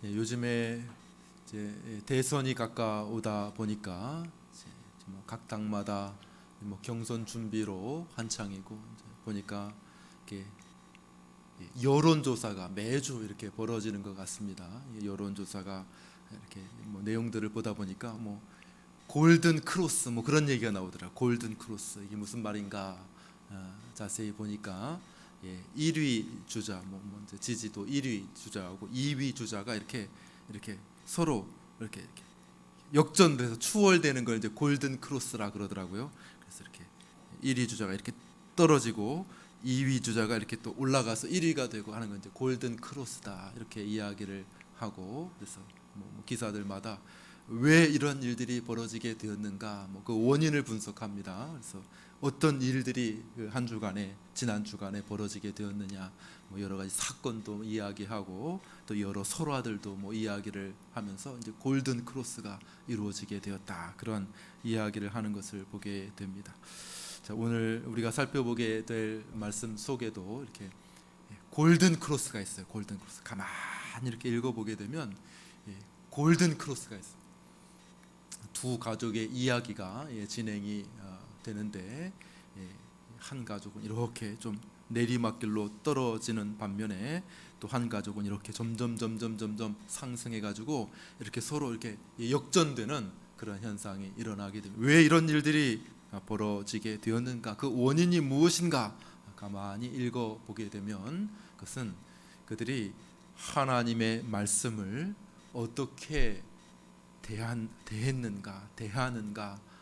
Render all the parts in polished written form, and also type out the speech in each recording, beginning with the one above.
요즘에 이제 대선이 가까우다 보니까 이제 각 당마다 경선 준비로 한창이고, 이제 보니까 이렇게 여론조사가 매주 이렇게 벌어지는 것 같습니다. 여론조사가 이렇게 내용들을 보다 보니까 골든 크로스 그런 얘기가 나오더라. 골든 크로스 이게 무슨 말인가? 자세히 보니까 1위 주자 이제 지지도 1위 주자하고 2위 주자가 이렇게 서로 이렇게 역전돼서 추월되는 걸 이제 골든 크로스라 그러더라고요. 그래서 이렇게 1위 주자가 이렇게 떨어지고 2위 주자가 이렇게 또 올라가서 1위가 되고 하는 건 이제 골든 크로스다 이렇게 이야기를 하고, 그래서 기사들마다 왜 이런 일들이 벌어지게 되었는가 그 원인을 분석합니다. 그래서 어떤 일들이 그 한 주간에 지난 주간에 벌어지게 되었느냐 여러 가지 사건도 이야기하고 또 여러 설화들도 이야기를 하면서 이제 골든 크로스가 이루어지게 되었다, 그런 이야기를 하는 것을 보게 됩니다. 자, 오늘 우리가 살펴보게 될 말씀 속에도 이렇게 골든 크로스가 있어요. 골든 크로스 가만히 이렇게 읽어보게 되면 골든 크로스가 있어요. 두 가족의 이야기가 진행이 되는데, 한 가족은 이렇게 좀 내리막길로 떨어지는 반면에 또 한 가족은 이렇게 점점 상승해 가지고 이렇게 서로 이렇게 역전되는 그런 현상이 일어나게 됩니다. 왜 이런 일들이 벌어지게 되었는가, 그 원인이 무엇인가 가만히 읽어 보게 되면 그것은 그들이 하나님의 말씀을 어떻게 대하는가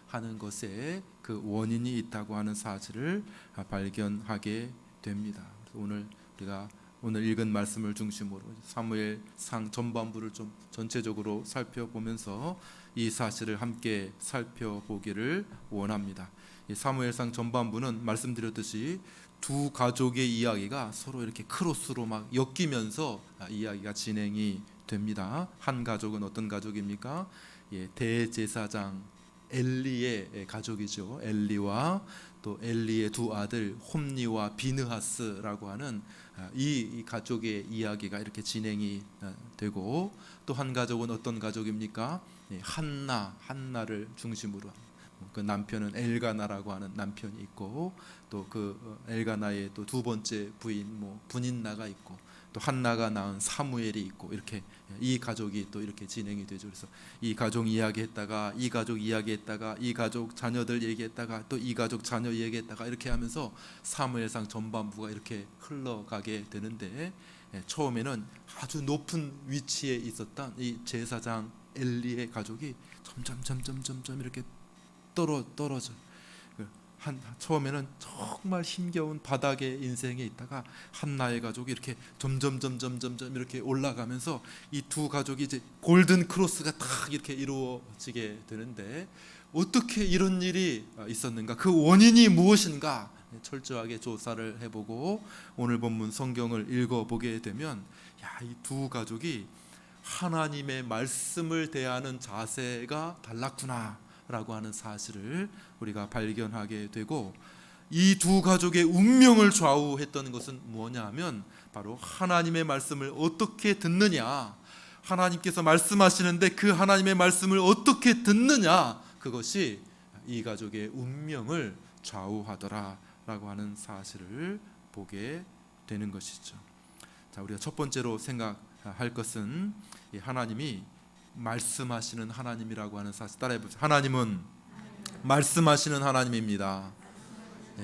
하는 것에 그 원인이 있다고 하는 사실을 발견하게 됩니다. 그래서 우리가 오늘 읽은 말씀을 중심으로 사무엘상 전반부를 좀 전체적으로 살펴보면서 이 사실을 함께 살펴보기를 원합니다. 이 사무엘상 전반부는 말씀드렸듯이 두 가족의 이야기가 서로 이렇게 크로스로 막 엮이면서 이야기가 진행이 됩니다. 한 가족은 어떤 가족입니까? 대제사장 엘리의 가족이죠. 엘리와 또 엘리의 두 아들 홈니와 비느하스라고 하는 이 가족의 이야기가 이렇게 진행이 되고, 또 한 가족은 어떤 가족입니까? 한나를 중심으로 그 남편은 엘가나라고 하는 남편이 있고, 또 그 엘가나의 또 두 번째 부인 분인나가 있고, 또 한나가 낳은 사무엘이 있고, 이렇게 이 가족이 또 이렇게 진행이 되죠. 그래서 이 가족 이야기했다가 이 가족 이야기했다가 이 가족 자녀들 얘기했다가 또 이 가족 자녀 얘기했다가 이렇게 하면서 사무엘상 전반부가 이렇게 흘러가게 되는데, 처음에는 아주 높은 위치에 있었던 이 제사장 엘리의 가족이 점점 이렇게 떨어져. 처음에는 정말 힘겨운 바닥의 인생에 있다가 한나의 가족이 이렇게 점점 이렇게 올라가면서 이 두 가족이 이제 골든 크로스가 딱 이렇게 이루어지게 되는데, 어떻게 이런 일이 있었는가, 그 원인이 무엇인가 철저하게 조사를 해보고 오늘 본문 성경을 읽어보게 되면, 이 두 가족이 하나님의 말씀을 대하는 자세가 달랐구나 라고 하는 사실을 우리가 발견하게 되고, 이 두 가족의 운명을 좌우했던 것은 뭐냐 하면 바로 하나님의 말씀을 어떻게 듣느냐, 하나님께서 말씀하시는데 그 하나님의 말씀을 어떻게 듣느냐, 그것이 이 가족의 운명을 좌우하더라 라고 하는 사실을 보게 되는 것이죠. 자, 우리가 첫 번째로 생각할 것은 하나님이 말씀하시는 하나님이라고 하는 사실, 따라해보세요. 하나님은 말씀하시는 하나님입니다.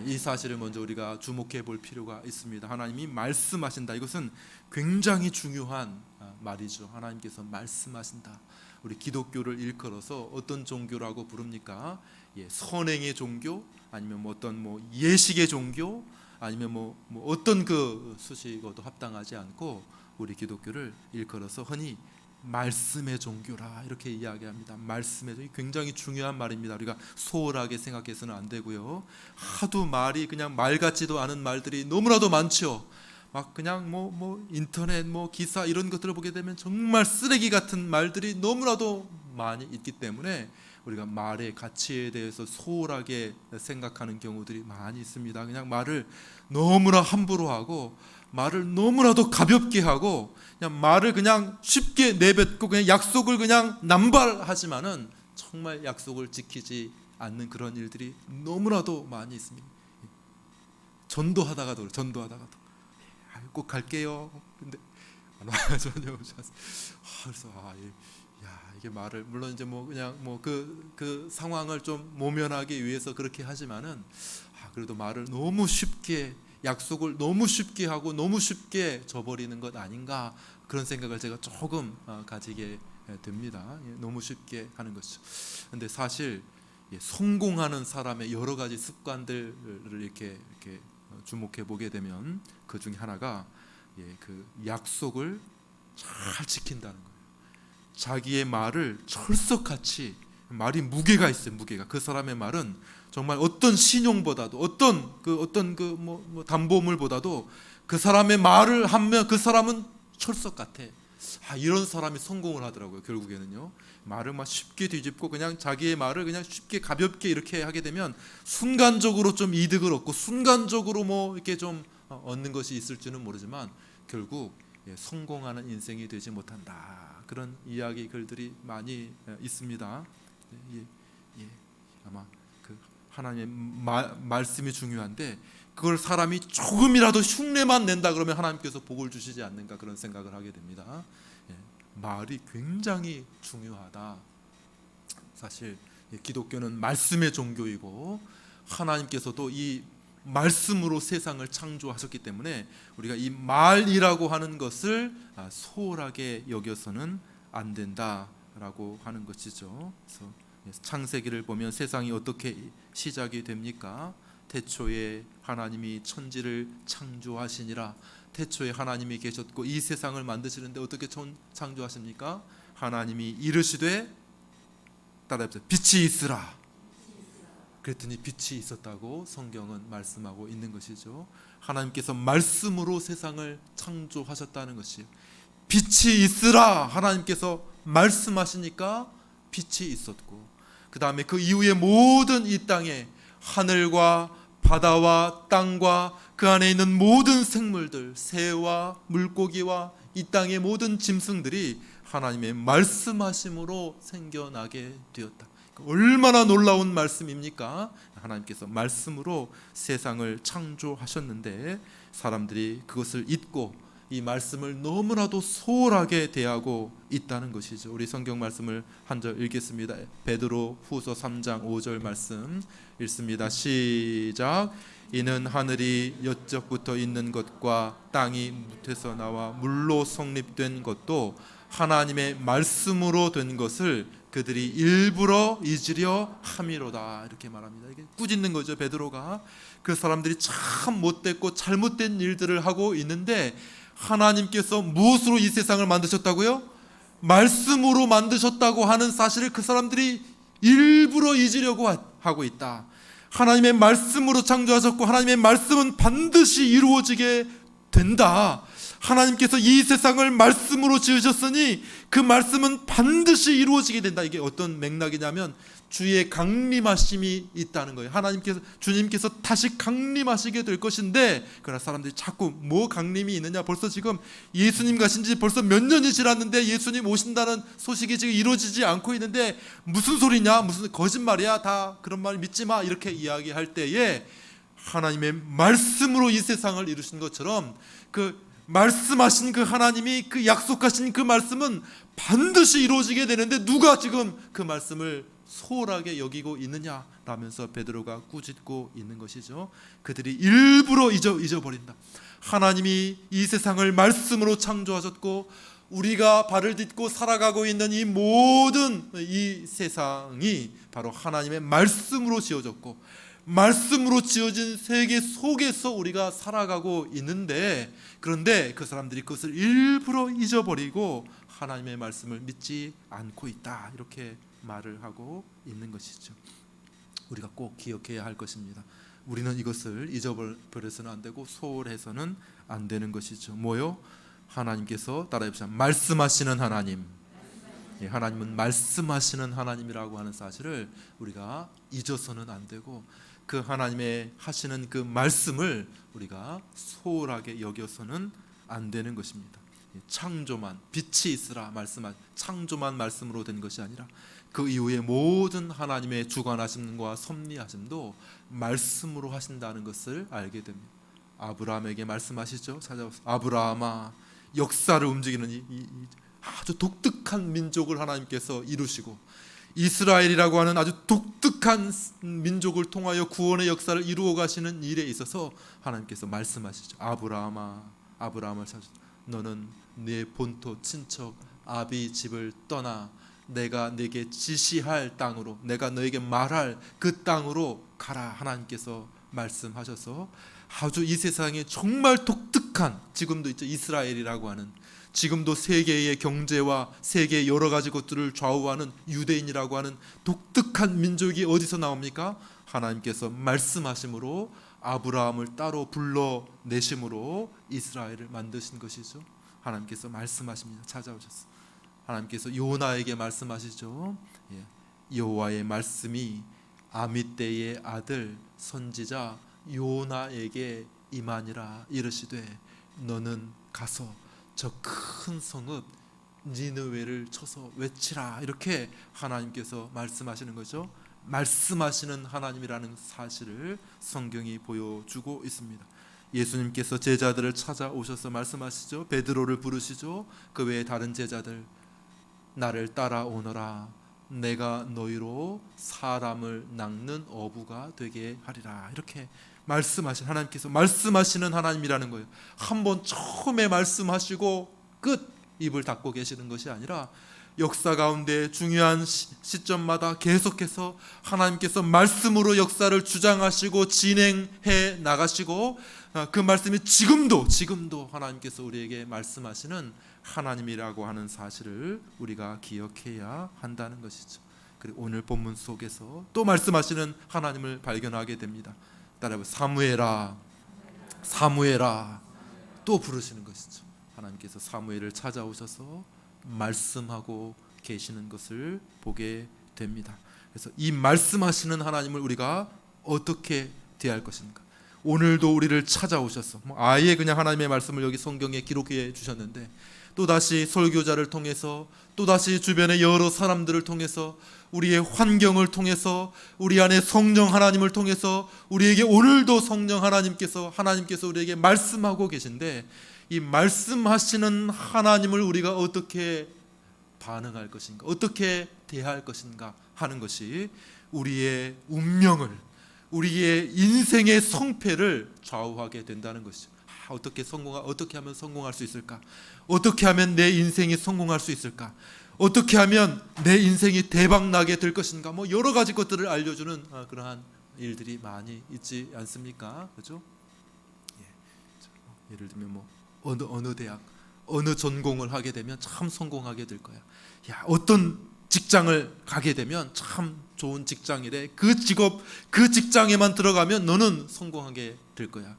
이 사실을 먼저 우리가 주목해 볼 필요가 있습니다. 하나님이 말씀하신다, 이것은 굉장히 중요한 말이죠. 하나님께서 말씀하신다. 우리 기독교를 일컬어서 어떤 종교라고 부릅니까? 선행의 종교, 아니면 어떤 예식의 종교, 아니면 어떤 그 수식어도 합당하지 않고 우리 기독교를 일컬어서 흔히 말씀의 종교라 이렇게 이야기합니다. 말씀의 종교, 굉장히 중요한 말입니다. 우리가 소홀하게 생각해서는 안 되고요. 하도 말이 그냥 말 같지도 않은 말들이 너무나도 많죠. 막 그냥 인터넷 기사 이런 것들을 보게 되면 정말 쓰레기 같은 말들이 너무나도 많이 있기 때문에 우리가 말의 가치에 대해서 소홀하게 생각하는 경우들이 많이 있습니다. 그냥 말을 너무나 함부로 하고 말을 너무나도 가볍게 하고 그냥 말을 그냥 쉽게 내뱉고 그냥 약속을 그냥 남발하지만은 정말 약속을 지키지 않는 그런 일들이 너무나도 많이 있습니다. 전도하다가도 꼭 갈게요. 근데 전혀 오지 않습니다. 그래서 이게 말을 물론 이제 뭐 그냥 뭐 그 상황을 좀 모면하기 위해서 그렇게 하지만은 그래도 말을 너무 쉽게 약속을 너무 쉽게 하고 너무 쉽게 저버리는 것 아닌가 그런 생각을 제가 조금 가지게 됩니다. 너무 쉽게 하는 것이죠. 근데 사실 성공하는 사람의 여러 가지 습관들을 이렇게 주목해 보게 되면 그 중에 하나가 그 약속을 잘 지킨다는 거예요. 자기의 말을 철석같이 말이 무게가 있어요. 무게가 그 사람의 말은 정말 어떤 신용보다도 어떤 담보물보다도 그 사람의 말을 하면 그 사람은 철석 같아. 이런 사람이 성공을 하더라고요. 결국에는요. 말을 막 쉽게 뒤집고 그냥 자기의 말을 그냥 쉽게 가볍게 이렇게 하게 되면 순간적으로 좀 이득을 얻고 순간적으로 뭐 이렇게 좀 얻는 것이 있을지는 모르지만 결국 성공하는 인생이 되지 못한다. 그런 이야기 글들이 많이 있습니다. 아마 그 하나님의 말씀이 중요한데 그걸 사람이 조금이라도 흉내만 낸다 그러면 하나님께서 복을 주시지 않는가 그런 생각을 하게 됩니다. 말이 굉장히 중요하다. 사실 기독교는 말씀의 종교이고 하나님께서도 이 말씀으로 세상을 창조하셨기 때문에 우리가 이 말이라고 하는 것을 소홀하게 여겨서는 안 된다라고 하는 것이죠. 그래서 창세기를 보면 세상이 어떻게 시작이 됩니까? 태초에 하나님이 천지를 창조하시니라. 태초에 하나님이 계셨고 이 세상을 만드시는데 어떻게 창조하십니까? 하나님이 이르시되 따라해보세요. 빛이 있으라. 그랬더니 빛이 있었다고 성경은 말씀하고 있는 것이죠. 하나님께서 말씀으로 세상을 창조하셨다는 것이에요. 빛이 있으라 하나님께서 말씀하시니까 빛이 있었고 그 다음에 그 이후에 모든 이 땅에 하늘과 바다와 땅과 그 안에 있는 모든 생물들 새와 물고기와 이 땅의 모든 짐승들이 하나님의 말씀하심으로 생겨나게 되었다. 얼마나 놀라운 말씀입니까? 하나님께서 말씀으로 세상을 창조하셨는데 사람들이 그것을 잊고 이 말씀을 너무나도 소홀하게 대하고 있다는 것이죠. 우리 성경 말씀을 한 절 읽겠습니다. 베드로 후서 3장 5절 말씀 읽습니다. 시작. 이는 하늘이 여적부터 있는 것과 땅이 무태서 나와 물로 성립된 것도 하나님의 말씀으로 된 것을 그들이 일부러 잊으려 함이로다. 이렇게 말합니다. 이게 꾸짖는 거죠. 베드로가 그 사람들이 참 못됐고 잘못된 일들을 하고 있는데 하나님께서 무엇으로 이 세상을 만드셨다고요? 말씀으로 만드셨다고 하는 사실을 그 사람들이 일부러 잊으려고 하고 있다. 하나님의 말씀으로 창조하셨고 하나님의 말씀은 반드시 이루어지게 된다. 하나님께서 이 세상을 말씀으로 지으셨으니 그 말씀은 반드시 이루어지게 된다. 이게 어떤 맥락이냐면 주의 강림하심이 있다는 거예요. 주님께서 다시 강림하시게 될 것인데 그러나 사람들이 자꾸 뭐 강림이 있느냐, 벌써 지금 예수님 가신 지 벌써 몇 년이 지났는데 예수님 오신다는 소식이 지금 이루어지지 않고 있는데 무슨 소리냐, 무슨 거짓말이야, 다 그런 말 믿지 마, 이렇게 이야기할 때에 하나님의 말씀으로 이 세상을 이루신 것처럼 그 말씀하신 그 하나님이 그 약속하신 그 말씀은 반드시 이루어지게 되는데 누가 지금 그 말씀을 소홀하게 여기고 있느냐라면서 베드로가 꾸짖고 있는 것이죠. 그들이 일부러 잊어버린다. 하나님이 이 세상을 말씀으로 창조하셨고 우리가 발을 딛고 살아가고 있는 이 모든 이 세상이 바로 하나님의 말씀으로 지어졌고 말씀으로 지어진 세계 속에서 우리가 살아가고 있는데 그런데 그 사람들이 그것을 일부러 잊어버리고 하나님의 말씀을 믿지 않고 있다. 이렇게 말을 하고 있는 것이죠. 우리가 꼭 기억해야 할 것입니다. 우리는 이것을 잊어버려서는 안 되고 소홀해서는 안 되는 것이죠. 뭐요? 하나님께서 따라해보시죠. 말씀하시는 하나님. 하나님은 말씀하시는 하나님이라고 하는 사실을 우리가 잊어서는 안 되고 그 하나님의 하시는 그 말씀을 우리가 소홀하게 여겨서는 안 되는 것입니다. 창조만, 빛이 있으라 말씀한 창조만 말씀으로 된 것이 아니라 그 이후에 모든 하나님의 주관하심과 섭리하심도 말씀으로 하신다는 것을 알게 됩니다. 아브라함에게 말씀하시죠. 찾아오서 아브라함아, 역사를 움직이는 이 아주 독특한 민족을 하나님께서 이루시고 이스라엘이라고 하는 아주 독특한 민족을 통하여 구원의 역사를 이루어 가시는 일에 있어서 하나님께서 말씀하시죠. 아브라함아, 아브라함을 찾아 너는 네 본토 친척 아비 집을 떠나 내가 네게 지시할 땅으로, 내가 너에게 말할 그 땅으로 가라. 하나님께서 말씀하셔서 아주 이 세상에 정말 독특한, 지금도 있죠, 이스라엘이라고 하는, 지금도 세계의 경제와 세계의 여러 가지 것들을 좌우하는 유대인이라고 하는 독특한 민족이 어디서 나옵니까? 하나님께서 말씀하심으로 아브라함을 따로 불러내심으로 이스라엘을 만드신 것이죠. 하나님께서 말씀하십니다. 찾아오셨어. 하나님께서 요나에게 말씀하시죠. 여호와의 말씀이 아미떼의 아들 선지자 요나에게 임하니라. 이르시되 너는 가서 저 큰 성읍 니느웨를 쳐서 외치라. 이렇게 하나님께서 말씀하시는 거죠. 말씀하시는 하나님이라는 사실을 성경이 보여주고 있습니다. 예수님께서 제자들을 찾아오셔서 말씀하시죠. 베드로를 부르시죠. 그 외에 다른 제자들, 나를 따라오너라. 내가 너희로 사람을 낚는 어부가 되게 하리라. 이렇게 말씀하신 하나님께서 말씀하시는 하나님이라는 거예요. 한번 처음에 말씀하시고 끝, 입을 닫고 계시는 것이 아니라 역사 가운데 중요한 시점마다 계속해서 하나님께서 말씀으로 역사를 주장하시고 진행해 나가시고 그 말씀이 지금도 하나님께서 우리에게 말씀하시는 하나님이라고 하는 사실을 우리가 기억해야 한다는 것이죠. 그리고 오늘 본문 속에서 또 말씀하시는 하나님을 발견하게 됩니다. 따라해 사무엘아, 사무엘아 또 부르시는 것이죠. 하나님께서 사무엘을 찾아오셔서 말씀하고 계시는 것을 보게 됩니다. 그래서 이 말씀하시는 하나님을 우리가 어떻게 대할 것인가? 오늘도 우리를 찾아오셔서 아예 그냥 하나님의 말씀을 여기 성경에 기록해 주셨는데 또다시 설교자를 통해서 또다시 주변의 여러 사람들을 통해서 우리의 환경을 통해서 우리 안에 성령 하나님을 통해서 우리에게 오늘도 성령 하나님께서 우리에게 말씀하고 계신데 이 말씀하시는 하나님을 우리가 어떻게 반응할 것인가, 어떻게 대할 것인가 하는 것이 우리의 운명을, 우리의 인생의 성패를 좌우하게 된다는 것이죠. 어떻게 하면 성공할 수 있을까? 어떻게 하면 내 인생이 성공할 수 있을까? 어떻게 하면 내 인생이 대박 나게 될 것인가? 여러 가지 것들을 알려주는 그러한 일들이 많이 있지 않습니까? 그렇죠? 예를 들면 어느 대학, 어느 전공을 하게 되면 참 성공하게 될 거야. 야, 어떤 직장을 가게 되면 참 좋은 직장이래. 그 직업, 그 직장에만 들어가면 너는 성공하게 될 거야. 야,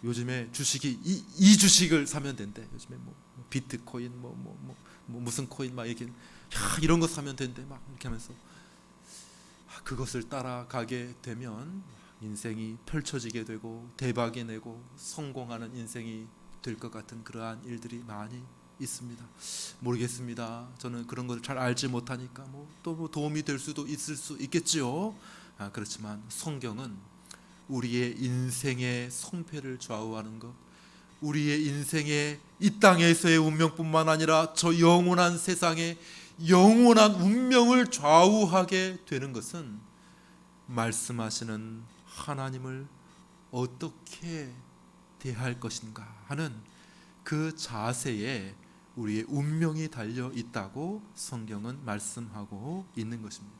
요즘에 주식이 이 주식을 사면 된대. 요즘에 비트코인 무슨 코인 막 이렇게 이런 거 사면 된대. 막 이렇게 하면서 그것을 따라가게 되면 인생이 펼쳐지게 되고 대박이 내고 성공하는 인생이 될 것 같은 그러한 일들이 많이 있습니다. 모르겠습니다. 저는 그런 것을 잘 알지 못하니까 또 도움이 될 수도 있을 수 있겠지요. 그렇지만 성경은 우리의 인생의 성패를 좌우하는 것, 우리의 인생의 이 땅에서의 운명뿐만 아니라 저 영원한 세상의 영원한 운명을 좌우하게 되는 것은 말씀하시는 하나님을 어떻게 대할 것인가 하는 그 자세에 우리의 운명이 달려 있다고 성경은 말씀하고 있는 것입니다.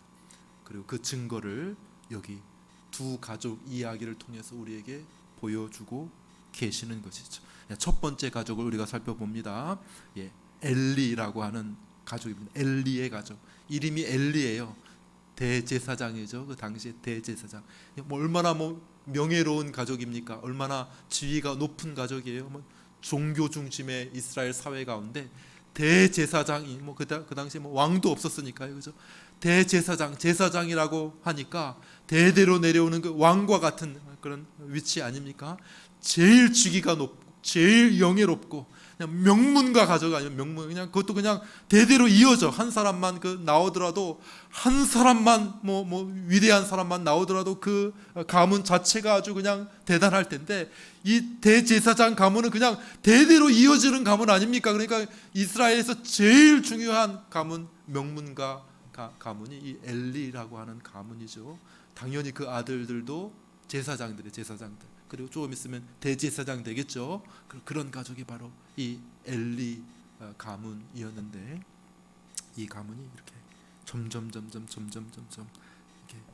그리고 그 증거를 여기 두 가족 이야기를 통해서 우리에게 보여주고 계시는 것이죠. 첫 번째 가족을 우리가 살펴봅니다. 엘리라고 하는 가족입니다. 엘리의 가족. 이름이 엘리예요. 대제사장이죠. 그 당시에 대제사장. 얼마나 명예로운 가족입니까? 얼마나 지위가 높은 가족이에요. 종교 중심의 이스라엘 사회 가운데 대제사장이 뭐 그 당시에 뭐 왕도 없었으니까요, 그죠? 제사장이라고 하니까 대대로 내려오는 그 왕과 같은 그런 위치 아닙니까? 제일 직위가 높고 제일 영예롭고 그냥 명문가 가족 아니면 명문, 그냥 그것도 그냥 대대로 이어져. 한 사람만 그 나오더라도, 한 사람만 뭐 위대한 사람만 나오더라도 그 가문 자체가 아주 그냥 대단할 텐데, 이 대제사장 가문은 그냥 대대로 이어지는 가문 아닙니까? 그러니까 이스라엘에서 제일 중요한 가문, 명문가 가문이 이 엘리라고 하는 가문이죠. 당연히 그 아들들도 제사장들. 그리고 조금 있으면 대제사장 되겠죠. 그런 가족이 바로 이 엘리 가문이었는데, 이 가문이 이렇게 점점 이렇게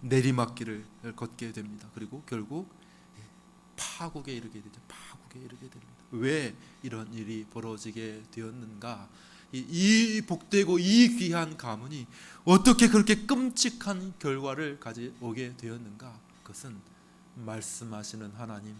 내리막길을 걷게 됩니다. 그리고 결국 파국에 이르게 됩니다. 왜 이런 일이 벌어지게 되었는가? 이 복되고 이 귀한 가문이 어떻게 그렇게 끔찍한 결과를 가져오게 되었는가? 그것은 말씀하시는 하나님,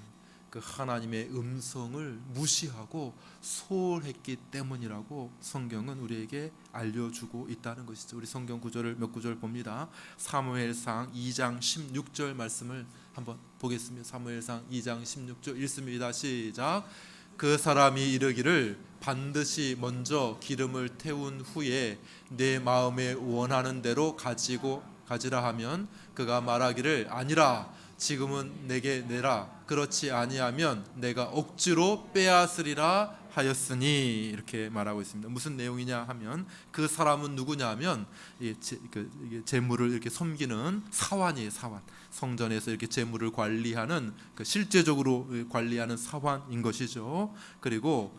그 하나님의 음성을 무시하고 소홀했기 때문이라고 성경은 우리에게 알려주고 있다는 것이죠. 우리 성경 구절을 몇 구절 봅니다. 사무엘상 2장 16절 말씀을 한번 보겠습니다. 사무엘상 2장 16절 읽습니다. 시작. 그 사람이 이르기를 반드시 먼저 기름을 태운 후에 내 마음에 원하는 대로 가지라 하면 그가 말하기를 아니라 지금은 내게 내라. 그렇지 아니하면 내가 억지로 빼앗으리라 하였으니, 이렇게 말하고 있습니다. 무슨 내용이냐 하면, 그 사람은 누구냐 하면 재물을 이렇게 섬기는 사환이에요. 사환. 성전에서 이렇게 재물을 관리하는, 실제적으로 관리하는 사환인 것이죠. 그리고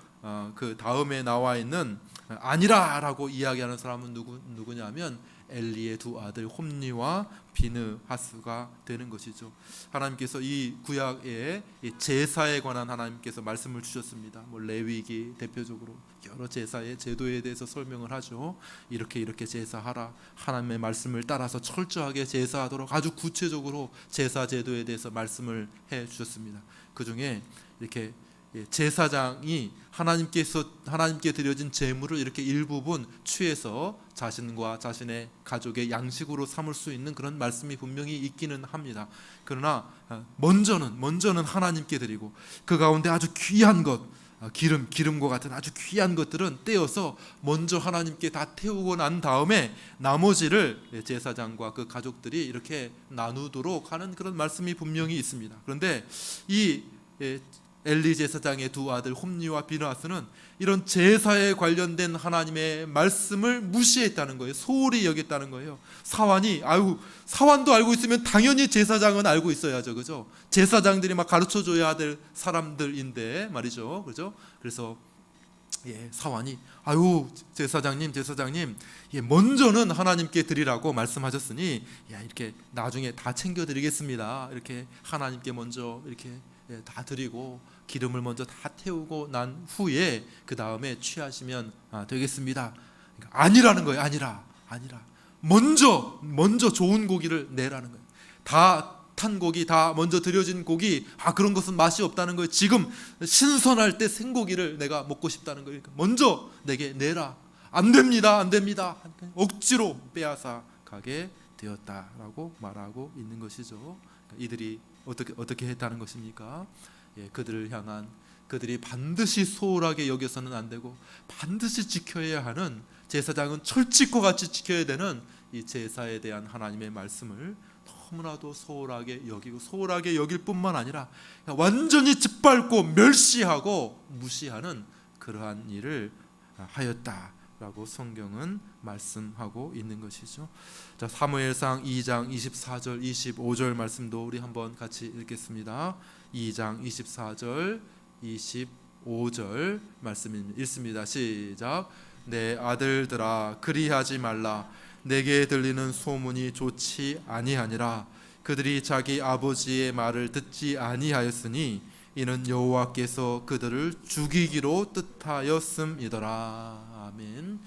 그 다음에 나와 있는 아니라라고 이야기하는 사람은 누구냐 하면 엘리의 두 아들 홈니와 비느하스가 되는 것이죠. 하나님께서 이 구약에 제사에 관한 하나님께서 말씀을 주셨습니다. 뭐 레위기 대표적으로 여러 제사의 제도에 대해서 설명을 하죠. 이렇게 제사하라. 하나님의 말씀을 따라서 철저하게 제사하도록 아주 구체적으로 제사 제도에 대해서 말씀을 해 주셨습니다. 그 중에 이렇게 제사장이 하나님께 드려진 제물을 이렇게 일부분 취해서 자신과 자신의 가족의 양식으로 삼을 수 있는 그런 말씀이 분명히 있기는 합니다. 그러나 먼저는 하나님께 드리고, 그 가운데 아주 귀한 것, 기름과 같은 아주 귀한 것들은 떼어서 먼저 하나님께 다 태우고 난 다음에 나머지를 제사장과 그 가족들이 이렇게 나누도록 하는 그런 말씀이 분명히 있습니다. 그런데 이 엘리 제사장의 두 아들 홈니와 비느하스는 이런 제사에 관련된 하나님의 말씀을 무시했다는 거예요. 소홀히 여겼다는 거예요. 사환도 알고 있으면 당연히 제사장은 알고 있어야죠, 그죠? 제사장들이 막 가르쳐 줘야 될 사람들인데 말이죠, 그죠? 그래서 사환이 제사장님, 먼저는 하나님께 드리라고 말씀하셨으니 이렇게 나중에 다 챙겨 드리겠습니다. 이렇게 하나님께 먼저 이렇게 다 드리고 기름을 먼저 다 태우고 난 후에 그 다음에 취하시면 되겠습니다. 그러니까 아니라는 거예요. 아니라 먼저 좋은 고기를 내라는 거예요. 다 탄 고기, 다 먼저 드려진 고기, 그런 것은 맛이 없다는 거예요. 지금 신선할 때 생고기를 내가 먹고 싶다는 거예요. 그러니까 먼저 내게 내라. 안 됩니다. 억지로 빼앗아 가게 되었다라고 말하고 있는 것이죠. 이들이 어떻게 했다는 것입니까? 그들이 반드시 소홀하게 여겨서는 안 되고 반드시 지켜야 하는, 제사장은 철칙과 같이 지켜야 되는 이 제사에 대한 하나님의 말씀을 너무나도 소홀하게 여길 뿐만 아니라 완전히 짓밟고 멸시하고 무시하는 그러한 일을 하였다라고 성경은 말씀하고 있는 것이죠. 자, 사무엘상 2장 24절 25절 말씀도 우리 한번 같이 읽겠습니다. 2장 24절 25절 말씀 읽습니다. 시작. 내 아들들아 그리하지 말라. 내게 들리는 소문이 좋지 아니하니라. 그들이 자기 아버지의 말을 듣지 아니하였으니 이는 여호와께서 그들을 죽이기로 뜻하였음이더라. 아멘.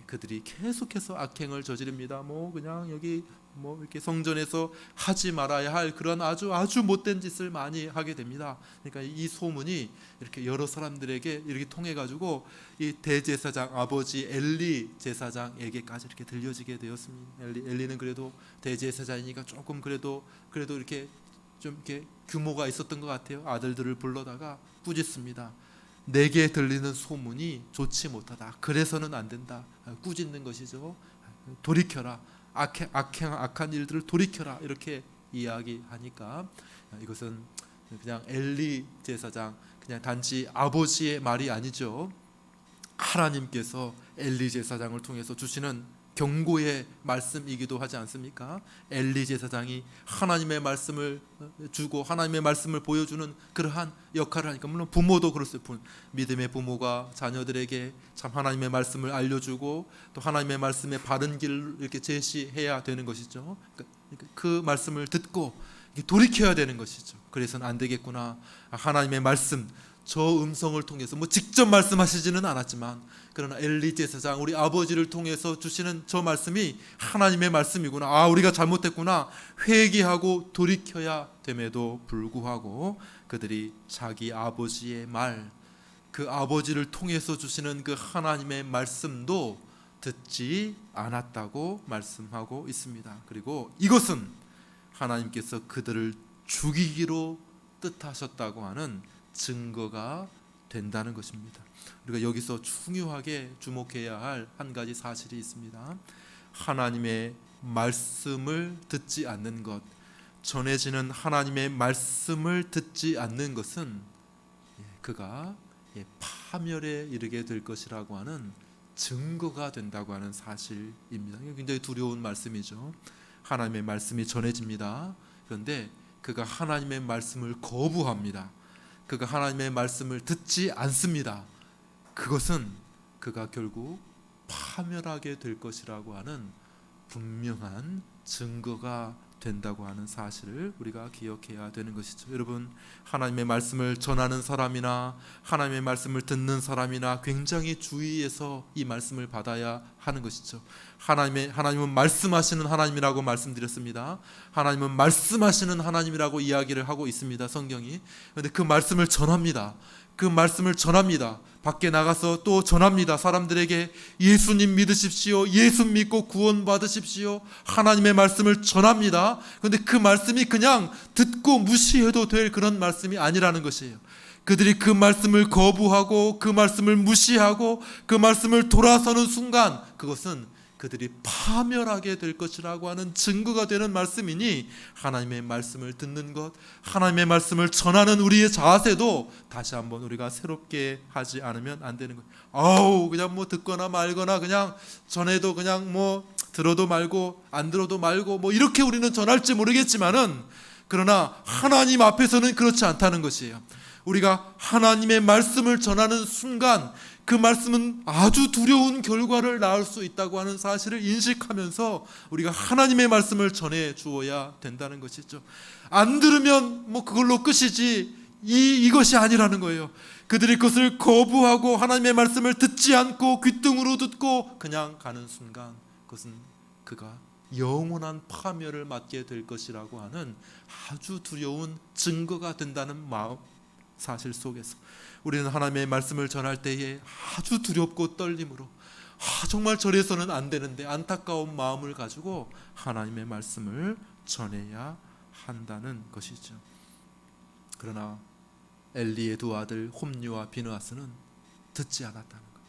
그들이 계속해서 악행을 저지릅니다. 그냥 여기 뭐 이렇게 성전에서 하지 말아야 할 그런 아주 못된 짓을 많이 하게 됩니다. 그러니까 이 소문이 이렇게 여러 사람들에게 이렇게 통해 가지고 이 대제사장 아버지 엘리 제사장에게까지 이렇게 들려지게 되었습니다. 엘리는 그래도 대제사장이니까 조금 그래도 이렇게 좀 이렇게 규모가 있었던 것 같아요. 아들들을 불러다가 꾸짖습니다. 내게 들리는 소문이 좋지 못하다. 그래서는 안 된다. 꾸짖는 것이죠. 돌이켜라. 악한 일들을 돌이켜라. 이렇게 이야기하니까 이것은 그냥 엘리 제사장, 그냥 단지 아버지의 말이 아니죠. 하나님께서 엘리 제사장을 통해서 주시는 경고의 말씀이기도 하지 않습니까? 엘리 제사장이 하나님의 말씀을 주고 하나님의 말씀을 보여주는 그러한 역할을 하니까, 물론 부모도 그렇습니다. 믿음의 부모가 자녀들에게 참 하나님의 말씀을 알려주고 또 하나님의 말씀의 바른 길을 이렇게 제시해야 되는 것이죠. 그러니까 그 말씀을 듣고 돌이켜야 되는 것이죠. 그래서는 안 되겠구나. 하나님의 말씀, 저 음성을 통해서 뭐 직접 말씀하시지는 않았지만 그러나 엘리 제사장 우리 아버지를 통해서 주시는 저 말씀이 하나님의 말씀이구나. 우리가 잘못했구나. 회개하고 돌이켜야 됨에도 불구하고 그들이 자기 아버지의 말, 그 아버지를 통해서 주시는 그 하나님의 말씀도 듣지 않았다고 말씀하고 있습니다. 그리고 이것은 하나님께서 그들을 죽이기로 뜻하셨다고 하는 증거가 된다는 것입니다. 우리가 여기서 중요하게 주목해야 할 한 가지 사실이 있습니다. 하나님의 말씀을 듣지 않는 것, 전해지는 하나님의 말씀을 듣지 않는 것은 그가 파멸에 이르게 될 것이라고 하는 증거가 된다고 하는 사실입니다. 굉장히 두려운 말씀이죠. 하나님의 말씀이 전해집니다. 그런데 그가 하나님의 말씀을 거부합니다. 그가 하나님의 말씀을 듣지 않습니다. 그것은 그가 결국 파멸하게 될 것이라고 하는 분명한 증거가 된다고 하는 사실을 우리가 기억해야 되는 것이죠. 여러분, 하나님의 말씀을 전하는 사람이나 하나님의 말씀을 듣는 사람이나 굉장히 주의해서 이 말씀을 받아야 하는 것이죠. 하나님은 말씀하시는 하나님이라고 말씀드렸습니다. 하나님은 말씀하시는 하나님이라고 이야기를 하고 있습니다. 성경이. 그런데 그 말씀을 전합니다. 그 말씀을 전합니다. 밖에 나가서 또 전합니다. 사람들에게 예수님 믿으십시오. 예수 믿고 구원 받으십시오. 하나님의 말씀을 전합니다. 그런데 그 말씀이 그냥 듣고 무시해도 될 그런 말씀이 아니라는 것이에요. 그들이 그 말씀을 거부하고 그 말씀을 무시하고 그 말씀을 돌아서는 순간 그것은 그들이 파멸하게 될 것이라고 하는 증거가 되는 말씀이니 하나님의 말씀을 듣는 것, 하나님의 말씀을 전하는 우리의 자세도 다시 한번 우리가 새롭게 하지 않으면 안 되는 거예요. 그냥 뭐 듣거나 말거나 그냥 전해도 그냥 뭐 들어도 말고 안 들어도 말고 뭐 이렇게 우리는 전할지 모르겠지만은 그러나 하나님 앞에서는 그렇지 않다는 것이에요. 우리가 하나님의 말씀을 전하는 순간 그 말씀은 아주 두려운 결과를 낳을 수 있다고 하는 사실을 인식하면서 우리가 하나님의 말씀을 전해 주어야 된다는 것이죠. 안 들으면 뭐 그걸로 끝이지 이것이 아니라는 거예요. 그들이 그것을 거부하고 하나님의 말씀을 듣지 않고 귓등으로 듣고 그냥 가는 순간 그것은 그가 영원한 파멸을 맞게 될 것이라고 하는 아주 두려운 증거가 된다는 마음 사실 속에서 우리는 하나님의 말씀을 전할 때에 아주 두렵고 떨림으로 정말 저래서는 안 되는데 안타까운 마음을 가지고 하나님의 말씀을 전해야 한다는 것이죠. 그러나 엘리의 두 아들 홈리와 비느하스는 듣지 않았다는 거예요.